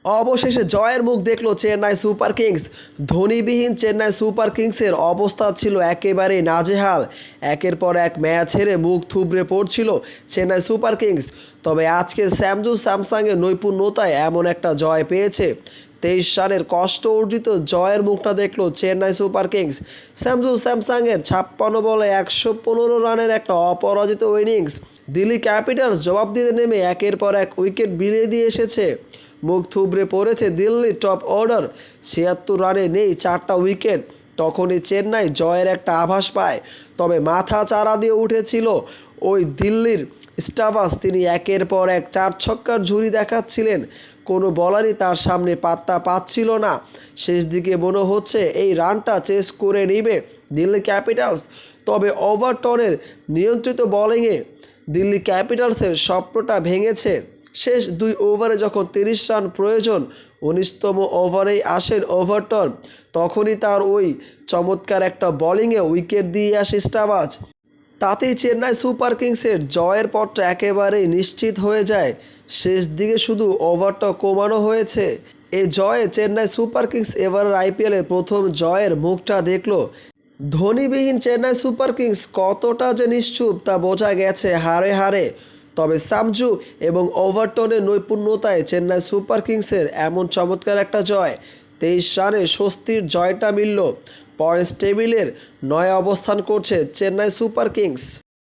অবশেষে জয়ের মুখ দেখল চেন্নাই সুপার কিংস। ধোনিবিহীন চেন্নাই সুপার কিংসের অবস্থা ছিল একেবারেই নাজেহাল। একের পর এক ম্যাচ হেরে মুখ থুবড়ে পড়ছিল চেন্নাই সুপার কিংস। তবে আজকে সঞ্জু স্যামসনের নৈপুণ্যতায় এমন একটা জয় পেয়েছে। 23 রানের কষ্ট অর্জিত জয়ের মুখটা দেখল চেন্নাই সুপার কিংস। সঞ্জু স্যামসনের 56 বলে 115 রানের একটা অপরাজিত ইনিংস। দিল্লি ক্যাপিটালস জবাব দিতে নেমে একের পর এক উইকেট বিলিয়ে দিয়ে এসেছে। মুখ থুবড়ে পড়েছে দিল্লির টপ অর্ডার। 76 রানে নেই 4টা উইকেট। তখনই চেন্নাই জয়ের একটা আভাস পায়। তবে মাথা চারা দিয়ে উঠেছিল ওই দিল্লির স্টাভাস। তিনি একের পর এক 4 ছক্কার ঝুড়ি দেখাচ্ছিলেন। কোনো বলারই তার সামনে পাত্তা পাচ্ছিল না। শেষ দিকে মনে হচ্ছে এই রানটা চেস করে নেবে দিল্লি ক্যাপিটালস। তবে ওভারটনের নিয়ন্ত্রিত বোলিংয়ে দিল্লি ক্যাপিটালসের স্বপ্নটা ভেঙেছে। শেষ 2 ওভারে যখন 30 রান প্রয়োজন, 19তম ওভারেই আসেন ওভারটন। তখনই তার ওই চমৎকার একটা বোলিংয়ে উইকেট দিয়ে আসে স্টাভাস। তাতেই চেন্নাই সুপার কিংসের জয়ের পথটা একেবারেই নিশ্চিত হয়ে যায়। শেষ দিকে শুধু ওভারটা কমানো হয়েছে। এই জয়ে চেন্নাই সুপার কিংস এবারের আইপিএলের প্রথম জয়ের মুখটা দেখল। ধোনিবিহীন চেন্নাই সুপার কিংস কতটা যে নিশ্চুপ তা বোঝা গেছে হারে হারে। তবে সঞ্জু এবং ওভারটনের নৈপুণ্যতায় চেন্নাই সুপার কিংসের এমন চমৎকার একটা জয়। 23 রানে স্বস্তির জয়টা মিলল। পয়েন্টস টেবিলের 9 অবস্থান করছে চেন্নাই সুপার কিংস।